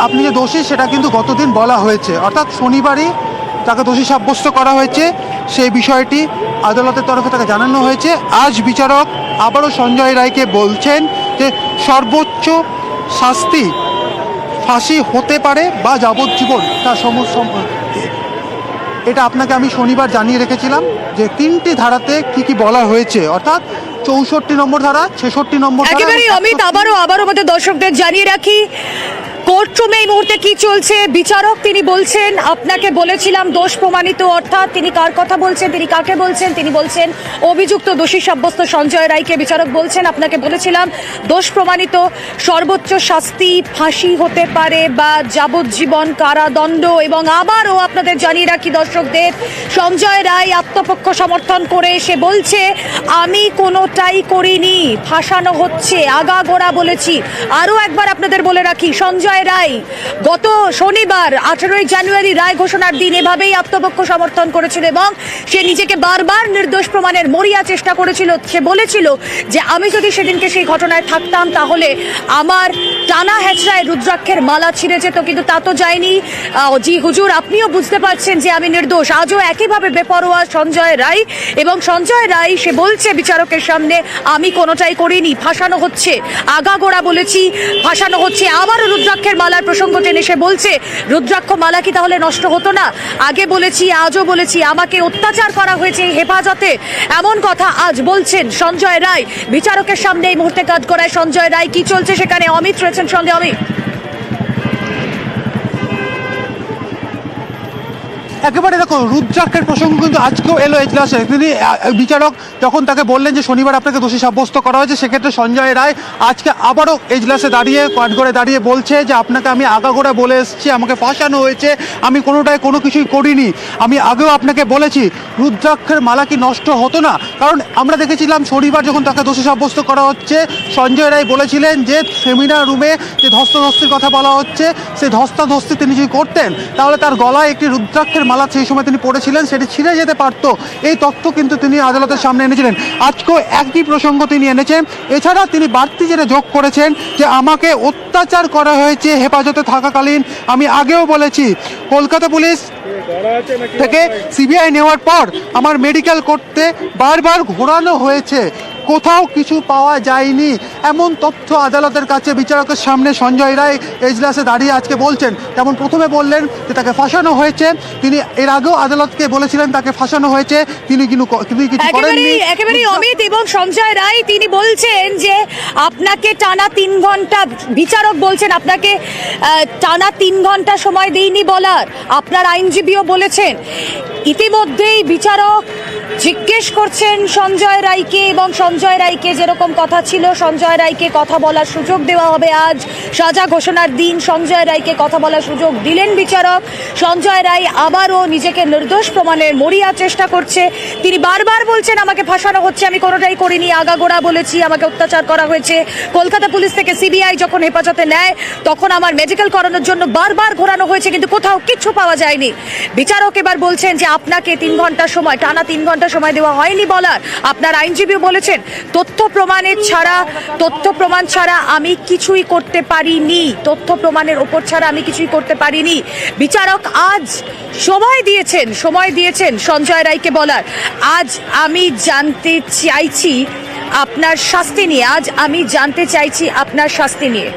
আপনি যে দোষী সেটা কিন্তু গতদিন বলা হয়েছে, অর্থাৎ শনিবারই তাকে দোষী সাব্যস্ত করা হয়েছে। সেই বিষয়টি আদালতের তরফে তাকে জানানো হয়েছে। আজ বিচারক আবারও সঞ্জয় রায়কে বলছেন যে সর্বোচ্চ শাস্তি ফাঁসি হতে পারে বা যাবজ্জীবন তার এটা আপনাকে আমি শনিবার জানিয়ে রেখেছিলাম যে 3টি ধারাতে কি বলা হয়েছে, অর্থাৎ 64 নম্বর ধারা, 66 নম্বর ধারা। একেবারে অমিত, আবারও আমাদের দর্শকদের জানিয়ে রাখি কোর্টরুমে এই মুহূর্তে কি চলছে। বিচারক তিনি বলছেন আপনাকে বলেছিলাম দোষ প্রমাণিত, অর্থাৎ তিনি কার কথা বলছেন, তিনি কাকে বলছেন? তিনি বলছেন অভিযুক্ত দোষী সাব্যস্ত সঞ্জয় রায়কে বিচারক বলছেন আপনাকে বলেছিলাম দোষ প্রমাণিত, সর্বোচ্চ শাস্তি ফাঁসি হতে পারে বা যাবজ্জীবন কারাদণ্ড। এবং আবারও আপনাদের জানিয়ে রাখি দর্শকদের, সঞ্জয় রায় আত্মপক্ষ সমর্থন করে সে বলছে আমি কোনোটাই করিনি, ফাঁসানো হচ্ছে, আগাগোড়া বলেছি। আরও একবার আপনাদের বলে রাখি, সঞ্জয় রায় গত শনিবার 18ই জানুয়ারি রায় ঘোষণার দিন এভাবেই আত্মপক্ষ সমর্থন করেছিল এবং সে নিজেকে বারবার নির্দোষ প্রমাণের মরিয়া চেষ্টা করেছিল। সে বলেছিল যে আমি যদি সেদিনকে সেই ঘটনায় থাকতাম তাহলে আমার টানা হেঁচড়ায় রুদ্রাক্ষের মালা ছিঁড়ে যেত, কিন্তু তা তো যায়নি। জি হুজুর, আপনিও বুঝতে পারছেন যে আমি নির্দোষ। আজও একইভাবে বেপরোয়া সঞ্জয় রায়, এবং সঞ্জয় রায় সে বলছে বিচারকের সামনে আমি কোনোটাই করিনি, ফাঁসানো হচ্ছে, আগাগোড়া বলেছি, ফাঁসানো হচ্ছে। আবারও রুদ্রাক্ষের মালার প্রসঙ্গ টেনে সে বলছে রুদ্রাক্ষ মালা কি তাহলে নষ্ট হতো না? আগে বলেছি, আজও বলেছি, আমাকে অত্যাচার করা হয়েছে হেফাজতে, এমন কথা আজ বলছেন সঞ্জয় রায়। বিচারকের সামনে এই মুহূর্তে কাজ করায় সঞ্জয় রায়। কি চলছে সেখানে? অমিত রয়েছেন সঙ্গে। অমিত, একেবারে দেখো, রুদ্রাক্ষের প্রসঙ্গ কিন্তু আজকেও এলো এজলাসে। তিনি বিচারক যখন তাকে বললেন যে শনিবার আপনাকে দোষী সাব্যস্ত করা হয়েছে, সেক্ষেত্রে সঞ্জয় রায় আজকে আবারও এজলাসে দাঁড়িয়ে কাঠগড়ে দাঁড়িয়ে বলছে যে আপনাকে আমি আগাগোড়া বলে এসেছি, আমাকে ফাঁসানো হয়েছে, আমি কোনো কিছুই করিনি। আমি আগেও আপনাকে বলেছি রুদ্রাক্ষের মালা কি নষ্ট হতো না? কারণ আমরা দেখেছিলাম শনিবার যখন তাকে দোষী সাব্যস্ত করা হচ্ছে, সঞ্জয় রায় বলেছিলেন যে সেমিনার রুমে যে ধস্তাধস্তির কথা বলা হচ্ছে, সেই ধস্তাধস্তি তিনি যদি করতেন তাহলে তার গলায় একটি রুদ্রাক্ষের মালা সেই সময় তিনি পড়েছিলেন সেটি ছিঁড়ে যেতে পারত। এই তথ্য কিন্তু তিনি আদালতের সামনে এনেছিলেন। আজকেও একই প্রসঙ্গ তিনি এনেছেন। এছাড়া তিনি বাড়তি যেটা যোগ করেছেন যে আমাকে অত্যাচার করা হয়েছে হেফাজতে থাকাকালীন। আমি আগেও বলেছি কলকাতা পুলিশ থেকে সিবিআই নেওয়ার পর আমার মেডিকেল করতে বারবার ঘোরানো হয়েছে, কোথাও কিছু পাওয়া যায়নি, এমন তথ্য আদালতের কাছে বিচারকের সামনে সঞ্জয় রায় এজলাসে দাঁড়িয়ে আজকে বলছেন। যেমন প্রথমে বললেন যে তাকে ফাঁসানো হয়েছে, তিনি এর আগেও আদালতকে বলেছিলেন তাকে ফাঁসানো হয়েছে, তিনি কিছু করেননি। একেবারেই অমিত, এবং সঞ্জয় রায় তিনি বলছেন যে আপনাকে টানা 3 ঘন্টা, বিচারক বলছেন আপনাকে টানা 3 ঘন্টা সময় দেইনি বলার, আপনার আইনজীবীও বলেছেন। ইতিমধ্যেই বিচারক জিজ্ঞেস করছেন সঞ্জয় রায়কে, এবং সঞ্জয় রায়কে যেরকম কথা ছিল সঞ্জয় রায়কে কথা বলার সুযোগ দেওয়া হবে। আজ সাজা ঘোষণার দিন, সঞ্জয় রায়কে কথা বলার সুযোগ দিলেন বিচারক। সঞ্জয় রায় আবারও নিজেকে নির্দোষ প্রমাণের মরিয়া চেষ্টা করছে। তিনি বারবার বলছেন আমাকে ফাঁসানো হচ্ছে, আমি কোনোটাই করিনি, আগাগোড়া বলেছি, আমাকে অত্যাচার করা হয়েছে। কলকাতা পুলিশ থেকে সিবিআই যখন হেফাজতে নেয় তখন আমার মেডিকেল করানোর জন্য বারবার ঘোরানো হয়েছে, কিন্তু কোথাও কিচ্ছু পাওয়া যায়নি। বিচারক এবার বলছেন যে আপনাকে 3 ঘন্টা সময়, টানা 3 ঘন্টা সময় দেওয়া হয়নি বলার, আপনার আইনজীবী বলেছেন তথ্য প্রমাণ ছাড়া আমি কিছুই করতে পারিনি, তথ্য প্রমাণের ওপর ছাড়া আমি কিছুই করতে পারিনি। বিচারক আজ সময় দিয়েছেন সঞ্জয় রায়কে বলার আজ আমি জানতে চাইছি আপনার শাস্তি নিয়ে, আজ আমি জানতে চাইছি আপনার শাস্তি নিয়ে।